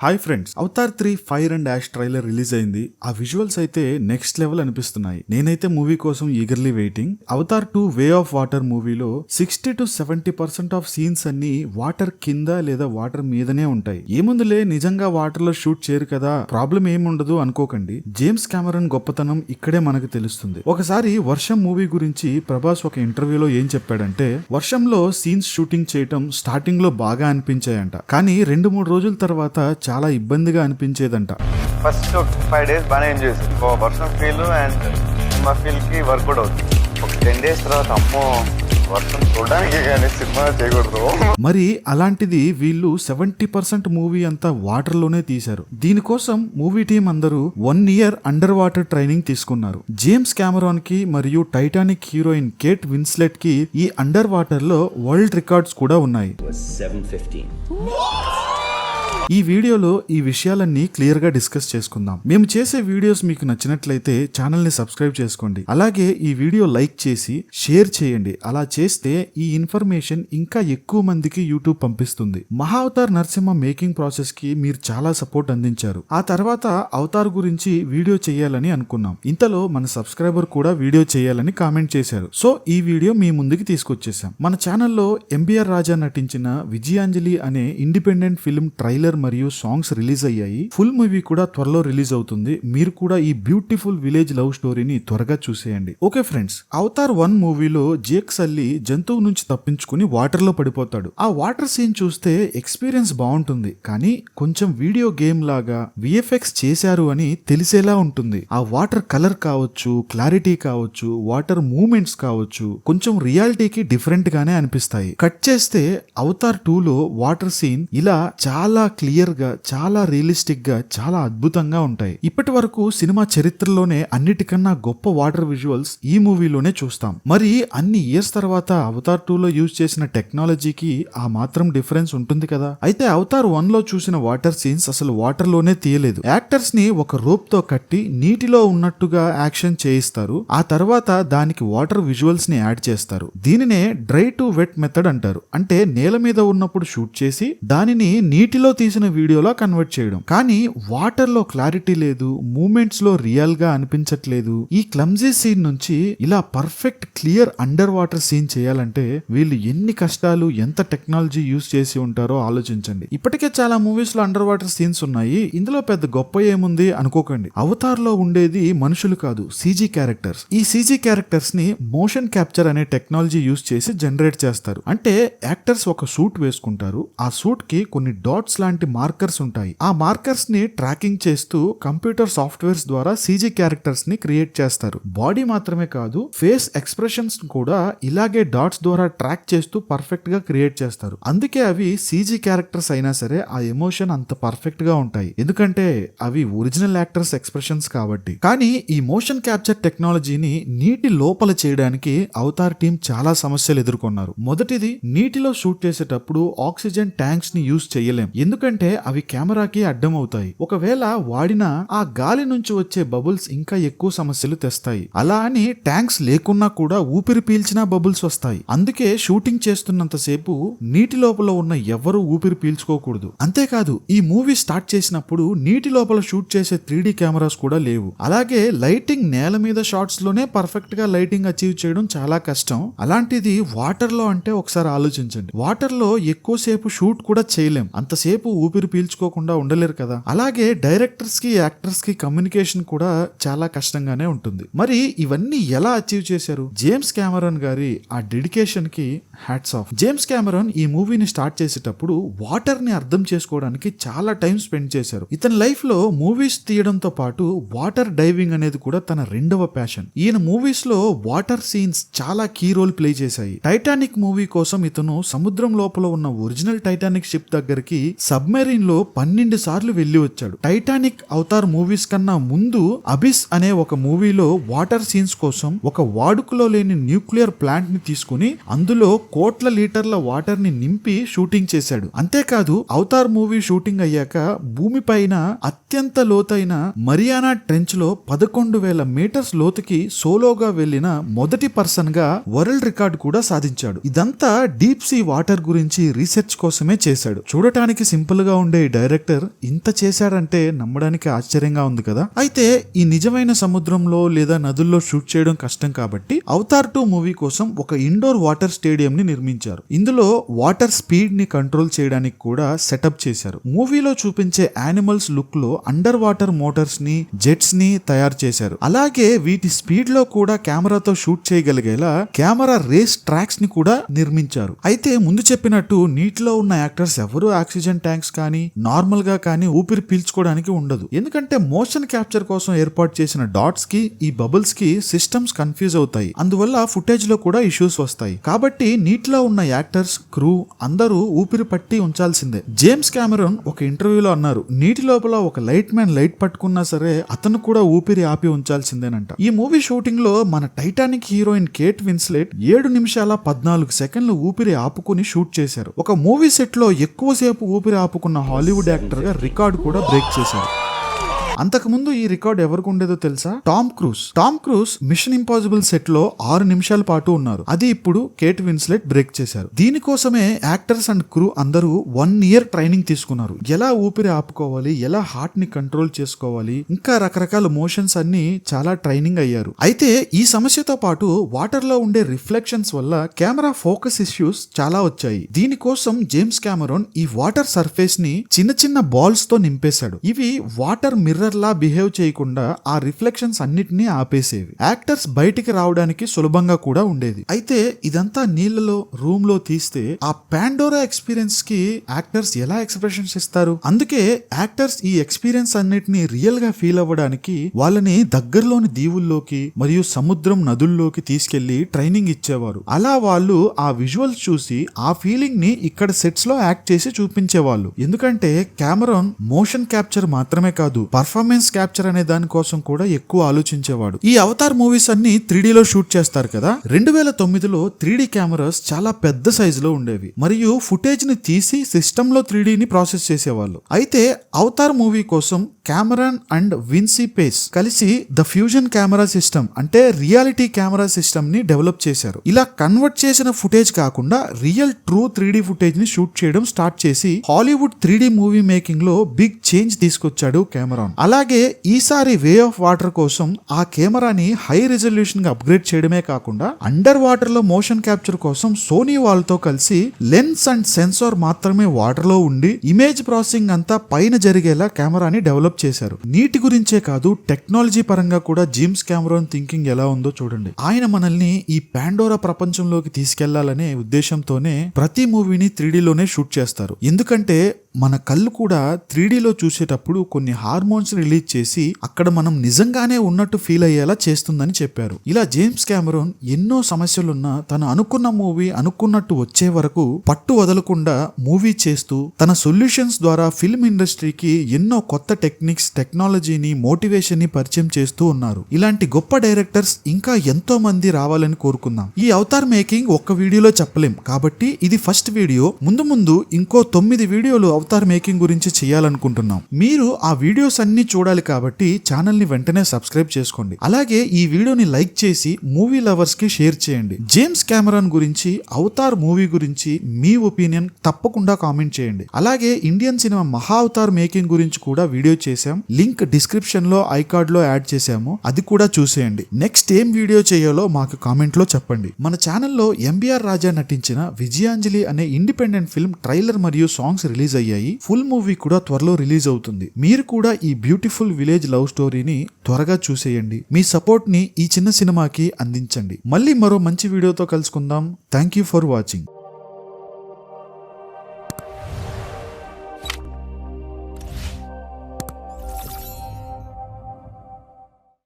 Hi friends, Avatar 3 fire and ash trailer release అయింది. ఆ visuals అయితే నెక్స్ట్ లెవెల్ అనిపిస్తున్నాయి. నేనైతే మూవీ కోసం eagerly waiting. Avatar 2 way of water మూవీలో 60-70% ఆఫ్ సీన్స్ అన్ని వాటర్ కింద లేదా వాటర్ మీదనే ఉంటాయి. ఏముందులే, నిజంగా వాటర్ లో షూట్ చేయరు కదా, ప్రాబ్లం ఏముండదు అనుకోకండి. జేమ్స్ కెమెరన్ గొప్పతనం ఇక్కడే మనకు తెలుస్తుంది. ఒకసారి వర్షం మూవీ గురించి ప్రభాస్ ఒక ఇంటర్వ్యూలో ఏం చెప్పాడంటే, వర్షంలో సీన్స్ షూటింగ్ చేయటం స్టార్టింగ్ లో బాగా అనిపించాయంట, కానీ 2-3 రోజుల తర్వాత చాలా ఇబ్బందిగా అనిపించేదంట. ఫస్ట్ 5 days బాగానే ఎంజాయ్ చేశాను. వర్షం ఫీల్ అండ్ సినిమా ఫీల్ కి వర్కౌట్ అవుతుంది. ఒక 10 days తర్వాత అమ్మో వర్షం చూడడానికి కానీ సినిమా చేయకూడదు. మరి అలాంటిది వీళ్ళు 70% మూవీ అంతా వాటర్ లోనే తీశారు. దీనికోసం మూవీ టీం అందరూ 1 year అండర్ వాటర్ ట్రైనింగ్ తీసుకున్నారు. జేమ్స్ కెమెరాన్ కి మరియు టైటానిక్ హీరోయిన్ కేట్ విన్స్లెట్ కి ఈ అండర్ వాటర్ లో వరల్డ్ రికార్డ్స్ కూడా ఉన్నాయి. ఈ వీడియోలో ఈ విషయాలన్నీ క్లియర్ గా డిస్కస్ చేసుకుందాం. మేము చేసే వీడియోస్ మీకు నచ్చినట్లయితే ఛానల్ ని సబ్స్క్రైబ్ చేసుకోండి. అలాగే ఈ వీడియో లైక్ చేసి షేర్ చేయండి. అలా చేస్తే ఈ ఇన్ఫర్మేషన్ ఇంకా ఎక్కువ మందికి యూట్యూబ్ పంపిస్తుంది. మహావతార్ నరసింహ మేకింగ్ ప్రాసెస్ కి మీరు చాలా సపోర్ట్ అందించారు. ఆ తర్వాత అవతార్ గురించి వీడియో చేయాలని అనుకున్నాం. ఇంతలో మన సబ్స్క్రైబర్ కూడా వీడియో చేయాలని కామెంట్ చేశారు. సో ఈ వీడియో మీ ముందుకి తీసుకొచ్చేసాం. మన ఛానల్లో ఎంబీఆర్ రాజా నటించిన విజయాంజలి అనే ఇండిపెండెంట్ ఫిల్మ్ ట్రైలర్ మరియు సాంగ్స్ రిలీజ్ అయ్యాయి. ఫుల్ మూవీ కూడా త్వరలో రిలీజ్ అవుతుంది. మీరు కూడా ఈ బ్యూటిఫుల్ విలేజ్ లవ్ స్టోరీని త్వరగా చూసేయండి. ఓకే ఫ్రెండ్స్, అవతార్ 1 మూవీలో జేక్ సల్లీ జంతువు నుంచి తప్పించుకుని వాటర్ లో పడిపోతాడు. ఆ వాటర్ సీన్ చూస్తే ఎక్స్పీరియన్స్ బాగుంటుంది, కానీ కొంచెం వీడియో గేమ్ లాగా విఎఫ్ఎక్స్ చేశారు అని తెలిసేలా ఉంటుంది. ఆ వాటర్ కలర్ కావచ్చు, క్లారిటీ కావచ్చు, వాటర్ మూవ్మెంట్స్ కావచ్చు, కొంచెం రియాలిటీకి డిఫరెంట్ గానే అనిపిస్తాయి. కట్ చేస్తే అవతార్ 2 లో వాటర్ సీన్ ఇలా చాలా క్లియర్ గా, చాలా రియలిస్టిక్ గా, చాలా అద్భుతంగా ఉంటాయి. ఇప్పటి వరకు సినిమా చరిత్రలోనే అన్నిటికన్నా గొప్ప వాటర్ విజువల్స్ ఈ మూవీలోనే చూస్తాం. మరి అన్ని ఇయర్స్ తర్వాత అవతార్ 2 లో యూజ్ చేసిన టెక్నాలజీకి ఆ మాత్రం డిఫరెన్స్ ఉంటుంది కదా. అయితే అవతార్ 1 లో చూసిన వాటర్ సీన్స్ అసలు వాటర్ లోనే తీయలేదు. యాక్టర్స్ ని ఒక రోప్ తో కట్టి నీటిలో ఉన్నట్టుగా యాక్షన్ చేయిస్తారు. ఆ తర్వాత దానికి వాటర్ విజువల్స్ ని యాడ్ చేస్తారు. దీనినే డ్రై టు వెట్ మెథడ్ అంటారు. అంటే నేల మీద ఉన్నప్పుడు షూట్ చేసి దానిని నీటిలో తీసిన వీడియోలో కన్వర్ట్ చేయడం. కానీ వాటర్ లో క్లారిటీ లేదు, మూమెంట్స్ లో రియల్ గా అనిపించట్లేదు. ఈ క్లమ్జీ సీన్ నుంచి ఇలా perfect clear underwater scene చేయాలంటే వీళ్ళు ఎన్ని కష్టాలు, ఎంత టెక్నాలజీ యూజ్ చేసి ఉంటారో ఆలోచించండి. ఇప్పటికే చాలా మూవీస్ లో అండర్ వాటర్ సీన్స్ ఉన్నాయి. ఇందులో పెద్ద గొప్ప ఏముంది అనుకోకండి. అవతార్ లో ఉండేది మనుషులు కాదు, సీజీ క్యారెక్టర్స్. ఈ సీజీ క్యారెక్టర్స్ ని మోషన్ క్యాప్చర్ అనే టెక్నాలజీ యూజ్ చేసి జనరేట్ చేస్తారు. అంటే యాక్టర్స్ ఒక సూట్ వేసుకుంటారు. ఆ సూట్ కి కొన్ని డాట్స్ లాంటి మార్కర్స్ ఉంటాయి. ఆ మార్కర్స్ ని ట్రాకింగ్ చేస్తూ కంప్యూటర్ సాఫ్ట్వేర్స్ ద్వారా సీజీ క్యారెక్టర్స్ ని క్రియేట్ చేస్తారు. బాడీ మాత్రమే కాదు, ఫేస్ ఎక్స్ప్రెషన్స్ కూడా ఇలాగే డాట్స్ ద్వారా ట్రాక్ చేస్తూ పర్ఫెక్ట్ గా క్రియేట్ చేస్తారు. అందుకే అవి సీజీ క్యారెక్టర్స్ అయినా సరే ఆ ఎమోషన్ అంత పర్ఫెక్ట్ గా ఉంటాయి, ఎందుకంటే అవి ఒరిజినల్ యాక్టర్స్ ఎక్స్ప్రెషన్స్ కాబట్టి. కానీ ఈ మోషన్ క్యాప్చర్ టెక్నాలజీని నీటి లోపల చేయడానికి అవతార్ టీం చాలా సమస్యలు ఎదుర్కొన్నారు. మొదటిది, నీటిలో షూట్ చేసేటప్పుడు ఆక్సిజన్ ట్యాంక్స్ ని యూజ్ చేయలేం, ఎందుకంటే అవి కెమెరాకి అడ్డం అవుతాయి. ఒకవేళ వాడినా ఆ గాలి నుంచి వచ్చే బబుల్స్ ఇంకా ఎక్కువ సమస్యలు తెస్తాయి. అలా అని ట్యాంక్స్ లేకున్నా కూడా ఊపిరి పీల్చినా బబుల్స్ వస్తాయి. అందుకే షూటింగ్ చేస్తున్నంత సేపు నీటి లోపల ఉన్న ఎవరు ఊపిరి పీల్చుకోకూడదు. అంతేకాదు, ఈ మూవీ స్టార్ట్ చేసినప్పుడు నీటి లోపల షూట్ చేసే 3D కెమెరాస్ కూడా లేవు. అలాగే లైటింగ్ నేల మీద షాట్స్ లోనే పర్ఫెక్ట్ గా లైటింగ్ అచీవ్ చేయడం చాలా కష్టం. అలాంటిది వాటర్ లో అంటే ఒకసారి ఆలోచించండి. వాటర్ లో ఎక్కువసేపు షూట్ కూడా చేయలేం, అంతసేపు ఊపిరి పీల్చుకోకుండా ఉండలేరు కదా. అలాగే డైరెక్టర్స్ కి, యాక్టర్స్ కి కమ్యూనికేషన్ కూడా చాలా కష్టంగానే ఉంటుంది. మరి ఇవన్నీ ఎలా అచీవ్ చేశారు? జేమ్స్ కెమెరాన్ గారి ఆ డెడికేషన్ కి హ్యాట్స్ ఆఫ్. జేమ్స్ కెమెరాన్ ఈ మూవీని స్టార్ట్ చేసేటప్పుడు వాటర్ ని అర్థం చేసుకోవడానికి చాలా టైం స్పెండ్ చేశారు. ఇతని లైఫ్ లో మూవీస్ తీయడంతో పాటు వాటర్ డైవింగ్ అనేది కూడా తన రెండవ ప్యాషన్. ఈయన మూవీస్ లో వాటర్ సీన్స్ చాలా కీ రోల్ ప్లే చేశాయి. టైటానిక్ మూవీ కోసం ఇతను సముద్రం లోపల ఉన్న ఒరిజినల్ టైటానిక్ షిప్ దగ్గరికి సబ్మెరీన్ లో 12 సార్లు వెళ్లి వచ్చాడు. టైటానిక్, అవతార్ మూవీస్ కన్నా ముందు అబిస్ అనే ఒక మూవీలో వాటర్ సీన్స్ కోసం ఒక వాడుకలో లేని న్యూక్లియర్ ప్లాంట్ ని తీసుకుని అందులో కోట్ల లీటర్ల వాటర్ ని నింపి షూటింగ్ చేశాడు. అంతేకాదు, అవతార్ మూవీ షూటింగ్ అయ్యాక భూమి పైన అత్యంత లోతైన మరియానా ట్రెంచ్ లో 11,000 మీటర్స్ లోతుకి సోలోగా వెళ్లిన మొదటి పర్సన్ గా వరల్డ్ రికార్డ్ కూడా సాధించాడు. ఇదంతా డీప్ సీ వాటర్ గురించి రీసెర్చ్ కోసమే చేశాడు. చూడటానికి సింపుల్ మామూలుగా ఉండే ఈ డైరెక్టర్ ఇంత చేశాడంటే నమ్మడానికి ఆశ్చర్యంగా ఉంది కదా. అయితే ఈ నిజమైన సముద్రంలో లేదా నదుల్లో షూట్ చేయడం కష్టం కాబట్టి అవతార్ 2 మూవీ కోసం ఒక ఇండోర్ వాటర్ స్టేడియం ని నిర్మించారు. ఇందులో వాటర్ స్పీడ్ ని కంట్రోల్ చేయడానికి కూడా సెటప్ చేశారు. మూవీలో చూపించే యానిమల్స్ లుక్ లో అండర్ వాటర్ మోటార్స్ ని జెట్స్ ని తయారు చేశారు. అలాగే వీటి స్పీడ్ లో కూడా కెమెరాతో షూట్ చేయగలిగేలా కెమెరా రేస్ ట్రాక్స్ ని కూడా నిర్మించారు. అయితే ముందు చెప్పినట్టు నీటిలో ఉన్న యాక్టర్స్ ఎవరు ఆక్సిజన్ ట్యాంక్స్ కానీ నార్మల్ గా కానీ ఊపిరి పీల్చుకోవడానికి ఉండదు. ఎందుకంటే మోషన్ క్యాప్చర్ కోసం ఏర్పాటు చేసిన డాట్స్ కి ఈ బబుల్స్ కి సిస్టమ్స్ కన్ఫ్యూజ్ అవుతాయి. అందువల్ల ఫుటేజ్ లో కూడా ఇష్యూస్ వస్తాయి. కాబట్టి నీటిలో ఉన్న యాక్టర్స్ క్రూ అందరూ ఊపిరి పట్టి ఉంచాల్సిందే. జేమ్స్ కెమెరాన్ ఒక ఇంటర్వ్యూలో అన్నారు, నీటి లోపల ఒక లైట్ మ్యాన్ లైట్ పట్టుకున్నా సరే అతను కూడా ఊపిరి ఆపి ఉంచాల్సిందేనంట. ఈ మూవీ షూటింగ్ లో మన టైటానిక్ హీరోయిన్ కేట్ విన్స్లెట్ 7 నిమిషాల 14 సెకండ్లు ఊపిరి ఆపుకుని షూట్ చేశారు. ఒక మూవీ సెట్ లో ఎక్కువసేపు ఊపిరి ఆపుకున్న హాలీవుడ్ యాక్టర్ గా రికార్డు కూడా బ్రేక్ చేశారు. అంతకుముందు ఈ రికార్డ్ ఎవరికి ఉండేదో తెలుసా? Tom Cruise Mission Impossible set లో 6 నిమిషాల పాటు ఉన్నారు. అది ఇప్పుడు కేట్ విన్స్లెట్ బ్రేక్ చేశారు. దీనికోసమే యాక్టర్స్ అండ్ క్రూ అందరూ 1 year ట్రైనింగ్ తీసుకున్నారు. ఎలా ఊపిరి ఆపుకోవాలి, ఎలా హార్ట్ ని కంట్రోల్ చేసుకోవాలి, ఇంకా రకరకాల మోషన్స్ అన్ని చాలా ట్రైనింగ్ అయ్యారు. అయితే ఈ సమస్యతో పాటు వాటర్ లో ఉండే రిఫ్లెక్షన్స్ వల్ల కెమెరా ఫోకస్ ఇష్యూస్ చాలా వచ్చాయి. దీనికోసం జేమ్స్ కెమెరాన్ ఈ వాటర్ సర్ఫేస్ ని చిన్న చిన్న బాల్స్ తో నింపేశాడు. ఇవి వాటర్ మిర్రర్ లా బిహేవ్ చేయకుండా ఆ రిఫ్లెక్షన్స్ అన్నిటినీ ఆపేసేవి. యాక్టర్స్ బయటికి రావడానికి సులభంగా కూడా ఉండేది. అయితే ఇదంతా నీళ్లలో రూమ్ లో తీస్తే ఆ పాండోరా ఎక్స్పీరియన్స్ కి యాక్టర్స్ ఎలా ఎక్స్ప్రెషన్స్ ఇస్తారు? అందుకే యాక్టర్స్ ఈ ఎక్స్పీరియన్స్ అన్నిటిని రియల్ గా ఫీల్ అవ్వడానికి వాళ్ళని దగ్గరలోని దీవుల్లోకి మరియు సముద్రం నదుల్లోకి తీసుకెళ్లి ట్రైనింగ్ ఇచ్చేవారు. అలా వాళ్ళు ఆ విజువల్స్ చూసి ఆ ఫీలింగ్ ని ఇక్కడ సెట్స్ లో యాక్ట్ చేసి చూపించేవాళ్ళు. ఎందుకంటే కెమెరాన్ మోషన్ క్యాప్చర్ మాత్రమే కాదు, పర్ఫార్మెన్స్ క్యాప్చర్ అనే దాని కోసం కూడా ఎక్కువ ఆలోచించేవాడు. ఈ అవతార్ మూవీస్ అన్ని 3D లో షూట్ చేస్తారు కదా. 2009లో 3D కెమెరాస్ చాలా పెద్ద సైజులో ఉండేవి మరియు ఫుటేజ్ ని తీసి సిస్టమ్ లో 3D ని ప్రాసెస్ చేసేవాళ్ళు. అయితే అవతార్ మూవీ కోసం కెమెరాన్ అండ్ విన్సీ పేస్ కలిసి ద ఫ్యూజన్ కెమెరా సిస్టమ్ అంటే రియాలిటీ కెమెరా సిస్టమ్ ని డెవలప్ చేశారు. ఇలా కన్వర్ట్ చేసిన ఫుటేజ్ కాకుండా రియల్ ట్రూ 3D ఫుటేజ్ ని షూట్ చేయడం స్టార్ట్ చేసి హాలీవుడ్ 3D మూవీ మేకింగ్ లో బిగ్ చేంజ్ తీసుకొచ్చాడు కెమెరాన్. అలాగే ఈసారి వే ఆఫ్ వాటర్ కోసం ఆ కెమెరాని హై రిజల్యూషన్ గా అప్గ్రేడ్ చేయడమే కాకుండా అండర్ వాటర్ లో మోషన్ క్యాప్చర్ కోసం సోనీ వాళ్ళతో కలిసి లెన్స్ అండ్ సెన్సార్ మాత్రమే వాటర్ లో ఉండి ఇమేజ్ ప్రాసెసింగ్ అంతా పైన జరిగేలా కెమెరాని డెవలప్ చేశారు. నీటి గురించే కాదు టెక్నాలజీ పరంగా కూడా జేమ్స్ కెమెరాన్ థింకింగ్ ఎలా ఉందో చూడండి. ఆయన మనల్ని ఈ పాండోరా ప్రపంచంలోకి తీసుకెళ్లాలనే ఉద్దేశంతోనే ప్రతి మూవీని 3D లోనే షూట్ చేస్తారు. ఎందుకంటే మన కళ్ళు కూడా 3D లో చూసేటప్పుడు కొన్ని హార్మోన్స్ రిలీజ్ చేసి అక్కడ మనం నిజంగానే ఉన్నట్టు ఫీల్ అయ్యేలా చేస్తుందని చెప్పారు. ఇలా జేమ్స్ కెమెరాన్ ఎన్నో సమస్యలున్నా తను అనుకున్న మూవీ అనుకున్నట్టు వచ్చే వరకు పట్టు వదలకుండా మూవీ చేస్తూ తన సొల్యూషన్స్ ద్వారా ఫిల్మ్ ఇండస్ట్రీకి ఎన్నో కొత్త టెక్నాలజీని మోటివేషన్ ని పరిచయం చేస్తూ ఉన్నారు. ఇలాంటి గొప్ప డైరెక్టర్స్ ఇంకా ఎంతో మంది రావాలని కోరుకుందాం. ఈ అవతార్ మేకింగ్ ఒక్క వీడియోలో చెప్పలేం కాబట్టి ఇది ఫస్ట్ వీడియో. ముందు ఇంకో 9 వీడియోలు అవతార్ మేకింగ్ గురించి చేయాలనుకుంటున్నాం. మీరు ఆ వీడియోస్ అన్ని చూడాలి కాబట్టి ఛానల్ ని వెంటనే సబ్స్క్రైబ్ చేసుకోండి. అలాగే ఈ వీడియోని లైక్ చేసి మూవీ లవర్స్ కి షేర్ చేయండి. జేమ్స్ కెమెరాన్ గురించి అవతార్ మూవీ గురించి మీ ఒపీనియన్ తప్పకుండా కామెంట్ చేయండి. అలాగే ఇండియన్ సినిమా మహా అవతార్ మేకింగ్ గురించి కూడా వీడియో చేశాం. లింక్ డిస్క్రిప్షన్ లో ఐకార్డ్ లో యాడ్ చేశాము, అది కూడా చూసేయండి. నెక్స్ట్ ఏం వీడియో చేయాలో మాకు కామెంట్ లో చెప్పండి. మన ఛానల్లో ఎంబీఆర్ రాజా నటించిన విజయాంజలి అనే ఇండిపెండెంట్ ఫిల్మ్ ట్రైలర్ మరియు సాంగ్స్ రిలీజ్ అయ్యాయి. ఫుల్ మూవీ కూడా త్వరలో రిలీజ్ అవుతుంది. మీరు కూడా ఈ బ్యూటిఫుల్ విలేజ్ లవ్ స్టోరీని త్వరగా చూసేయండి. మీ సపోర్ట్ ని ఈ చిన్న సినిమాకి అందించండి. మళ్ళీ మరో మంచి వీడియోతో కలుసుకుందాం. Thank you for watching.